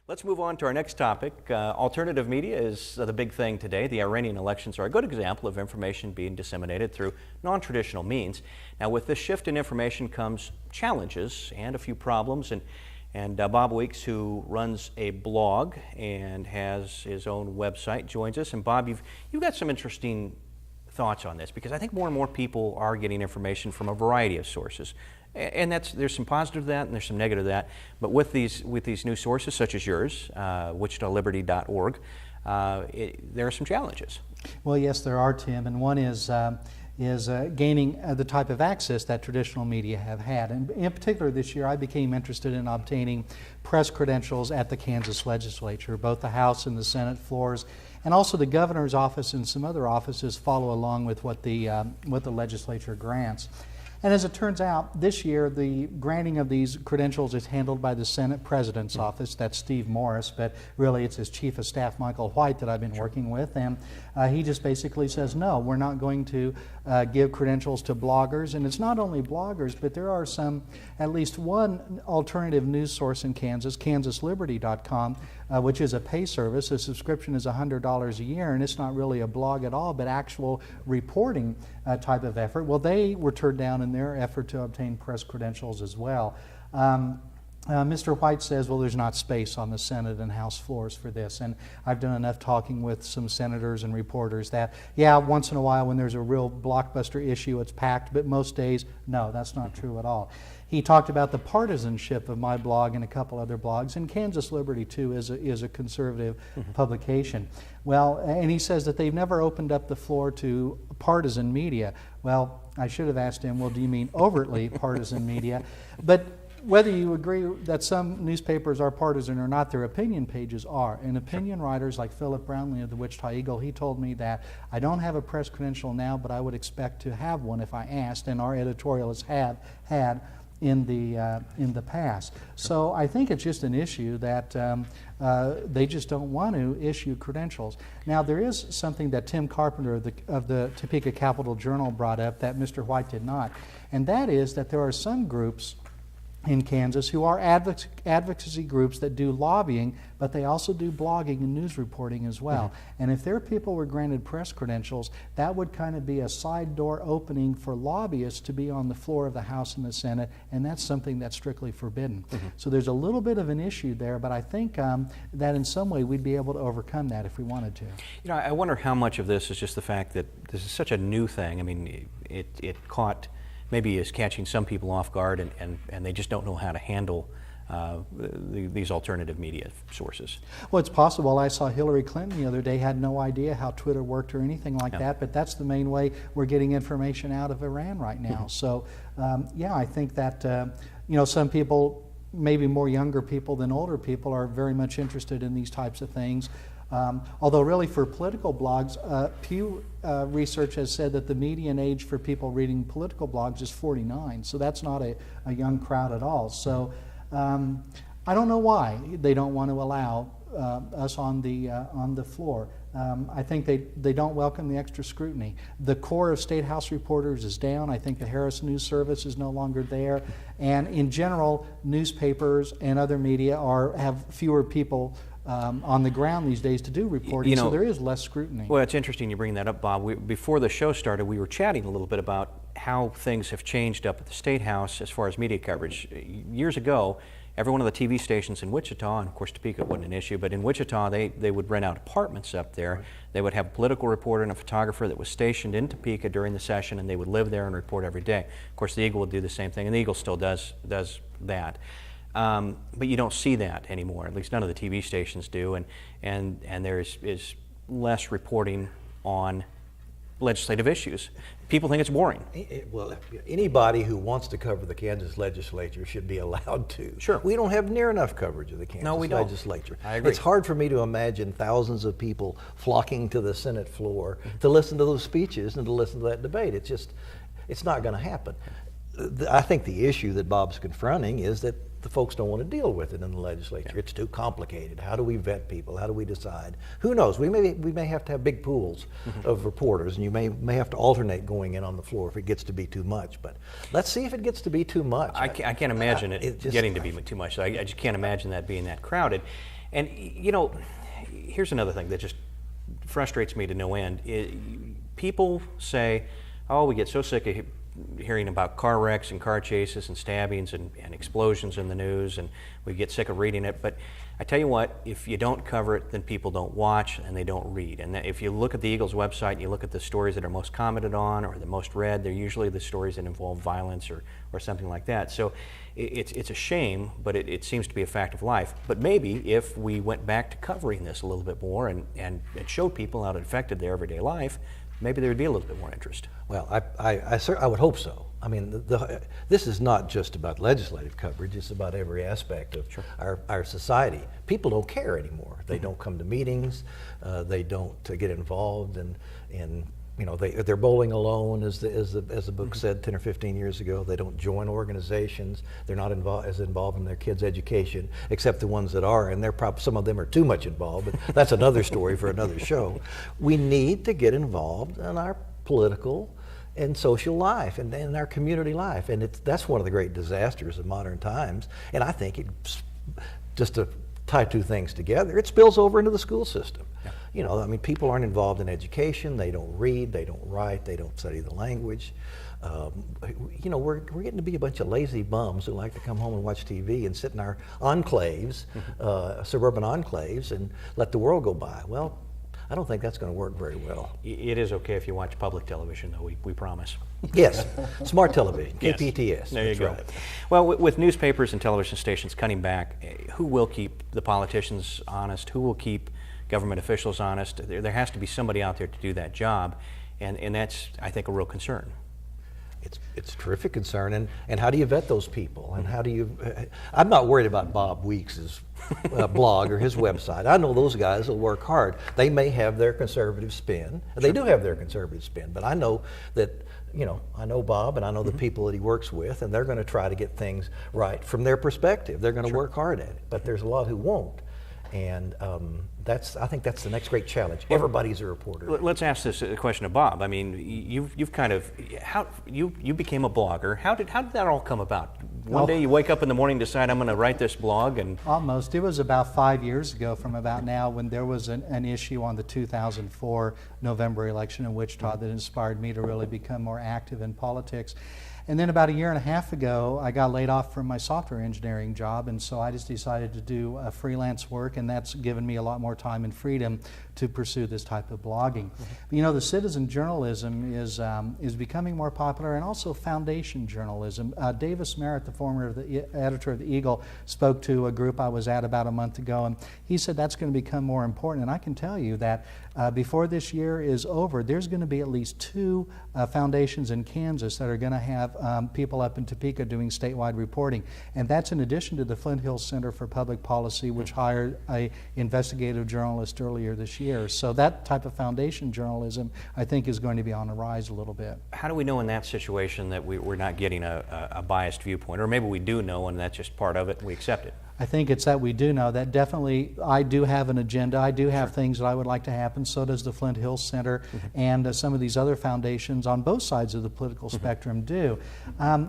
Let's move on to our next topic. Alternative media is the big thing today. The Iranian elections are a good example of information being disseminated through non-traditional means. Now, with this shift in information comes challenges and a few problems. And Bob Weeks, who runs a blog and has his own website, joins us. And Bob, you've got some interesting thoughts on this, because I think more and more people are getting information from a variety of sources. And there's some positive to that and there's some negative to that. But with these new sources such as yours, wichitaliberty.org, there are some challenges. Well, yes, there are, Tim, and one is gaining the type of access that traditional media have had. And in particular this year, I became interested in obtaining press credentials at the Kansas Legislature. Both the House and the Senate floors, and also the governor's office and some other offices follow along with what the legislature grants. And as it turns out, this year the granting of these credentials is handled by the Senate President's office. That's Steve Morris, but really it's his Chief of Staff, Michael White, that I've been working with. And he just basically says, no, we're not going to give credentials to bloggers. And it's not only bloggers, but there are at least one alternative news source in Kansas, KansasLiberty.com, which is a pay service. The subscription is $100 a year, and it's not really a blog at all, but actual reporting type of effort. Well, they were turned down in their effort to obtain press credentials as well. Mr. White says, well, there's not space on the Senate and House floors for this. And I've done enough talking with some senators and reporters that, yeah, once in a while when there's a real blockbuster issue, it's packed, but most days, no, that's not true at all. He talked about the partisanship of my blog and a couple other blogs, and Kansas Liberty, too, is a conservative publication. Well, and he says that they've never opened up the floor to partisan media. Well, I should have asked him, well, do you mean overtly partisan media? But whether you agree that some newspapers are partisan or not, their opinion pages are. And opinion writers like Philip Brownlee of the Wichita Eagle, he told me that I don't have a press credential now, but I would expect to have one if I asked, and our editorialists have had in the past. So I think it's just an issue that they just don't want to issue credentials. Now, there is something that Tim Carpenter of the Topeka Capital Journal brought up that Mr. White did not, and that is that there are some groups in Kansas who are advocacy groups that do lobbying, but they also do blogging and news reporting as well. And if their people were granted press credentials, that would kind of be a side door opening for lobbyists to be on the floor of the House and the Senate, and that's something that's strictly forbidden. So there's a little bit of an issue there, but I think that in some way we'd be able to overcome that if we wanted to. You know, I wonder how much of this is just the fact that this is such a new thing. I mean, it maybe is catching some people off guard, and they just don't know how to handle these alternative media sources. Well, it's possible. I saw Hillary Clinton the other day had no idea how Twitter worked or anything like that, but that's the main way we're getting information out of Iran right now. So, yeah, I think that, some people, maybe more younger people than older people, are very much interested in these types of things. Although really for political blogs, Pew research has said that the median age for people reading political blogs is 49, so that's not a young crowd at all. So I don't know why they don't want to allow us on the floor. I think they don't welcome the extra scrutiny. The core of State House reporters is down. I think the Harris News Service is no longer there. And in general, newspapers and other media have fewer people on the ground these days to do reporting, so there is less scrutiny. Well, it's interesting you bring that up, Bob. Before the show started, we were chatting a little bit about how things have changed up at the State House as far as media coverage. Years ago, every one of the TV stations in Wichita, and of course Topeka wasn't an issue, but in Wichita they would rent out apartments up there. Right. They would have a political reporter and a photographer that was stationed in Topeka during the session, and they would live there and report every day. Of course, the Eagle would do the same thing, and the Eagle still does that. But you don't see that anymore. At least none of the TV stations do, and there is less reporting on legislative issues. People think it's boring. Well, anybody who wants to cover the Kansas Legislature should be allowed to. Sure. We don't have near enough coverage of the Kansas Legislature. I agree. It's hard for me to imagine thousands of people flocking to the Senate floor to listen to those speeches and to listen to that debate. It's not going to happen. I think the issue that Bob's confronting is that the folks don't want to deal with it in the legislature. Yeah. It's too complicated. How do we vet people? How do we decide? Who knows? We may have to have big pools of reporters, and you may have to alternate going in on the floor if it gets to be too much. But let's see if it gets to be too much. I can't imagine it getting to be too much. I just can't imagine that being that crowded. And you know, here's another thing that just frustrates me to no end. People say, oh, we get so sick of hearing about car wrecks and car chases and stabbings and explosions in the news, and we get sick of reading it. But I tell you what, if you don't cover it, then people don't watch and they don't read. And if you look at the Eagle's website and you look at the stories that are most commented on or the most read, they're usually the stories that involve violence or something like that. So it's a shame, but it seems to be a fact of life. But maybe if we went back to covering this a little bit more and showed people how it affected their everyday life, maybe there would be a little bit more interest. Well, I would hope so. I mean, this is not just about legislative coverage, it's about every aspect of our society. People don't care anymore. They don't come to meetings, they don't get involved in you know, they're bowling alone, as the book said 10 or 15 years ago. They don't join organizations. They're not as involved in their kids' education, except the ones that are, and some of them are too much involved, but that's another story for another show. We need to get involved in our political and social life and in our community life, and that's one of the great disasters of modern times. And I think just to tie two things together, it spills over into the school system. Yeah. You know, I mean, people aren't involved in education. They don't read. They don't write. They don't study the language. You know, we're getting to be a bunch of lazy bums who like to come home and watch TV and sit in our enclaves, suburban enclaves, and let the world go by. Well, I don't think that's going to work very well. It is okay if you watch public television, though, we promise. Yes, smart television, KPTS. Yes. There you go. Right. Well, with newspapers and television stations cutting back, who will keep the politicians honest? Who will keep government officials honest? There has to be somebody out there to do that job, and that's, I think, a real concern. It's a terrific concern, and how do you vet those people? And how do you? I'm not worried about Bob Weeks's blog or his website. I know those guys will work hard. They may have their conservative spin. They do have their conservative spin, but I know that, you know, I know Bob and I know the people that he works with, and they're going to try to get things right from their perspective. They're going to work hard at it, but there's a lot who won't. And I think that's the next great challenge. Everybody's a reporter. Let's ask this question of Bob. I mean, you've kind of you became a blogger. How did that all come about? One day you wake up in the morning, decide I'm going to write this blog, and almost. It was about 5 years ago from about now when there was an issue on the 2004 November election in Wichita that inspired me to really become more active in politics. And then about a year and a half ago, I got laid off from my software engineering job, and so I just decided to do freelance work, and that's given me a lot more time and freedom to pursue this type of blogging. You know, the citizen journalism is becoming more popular, and also foundation journalism. Davis Merritt, the former editor of the Eagle, spoke to a group I was at about a month ago, and he said that's going to become more important. And I can tell you that before this year is over, there's going to be at least 2 foundations in Kansas that are going to have people up in Topeka doing statewide reporting. And that's in addition to the Flint Hills Center for Public Policy, which hired an investigative journalist earlier this year. So that type of foundation journalism, I think, is going to be on the rise a little bit. How do we know in that situation that we're not getting a biased viewpoint? Or maybe we do know and that's just part of it and we accept it? I think it's that we do know that definitely I do have an agenda. I do have things that I would like to happen. So does the Flint Hills Center and some of these other foundations on both sides of the political spectrum do.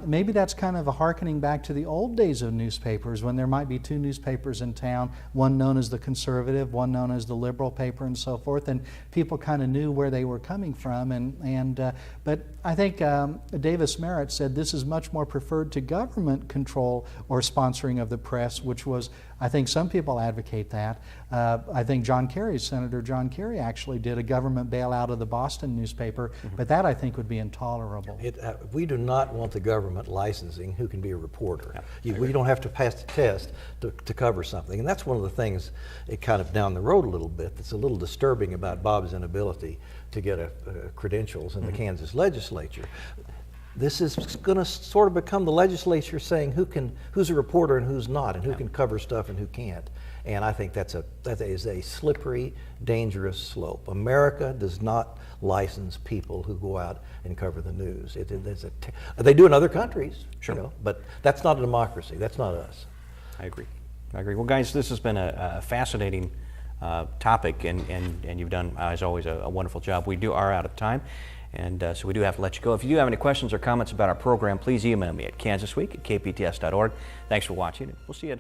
Maybe that's kind of a hearkening back to the old days of newspapers when there might be 2 newspapers in town, one known as the conservative, one known as the liberal paper, and so forth, and people kind of knew where they were coming from. But I think Davis Merritt said this is much more preferred to government control or sponsoring of the press, which was, I think some people advocate that. I think Senator John Kerry actually did a government bailout of the Boston newspaper, but that I think would be intolerable. We do not want the government licensing who can be a reporter. We don't have to pass the test to cover something, and that's one of the things, it kind of down the road a little bit, that's a little disturbing about Bob's inability to get credentials in the Kansas Legislature. This is going to sort of become the legislature saying who's a reporter and who's not, and who can cover stuff and who can't. And I think that is a slippery, dangerous slope. America does not license people who go out and cover the news. They do in other countries, you know, but that's not a democracy. That's not us. I agree. Well, guys, this has been a fascinating topic, and you've done, as always, a wonderful job. We are out of time. And so we do have to let you go. If you do have any questions or comments about our program, please email me at kansasweek@kpts.org. Thanks for watching, and we'll see you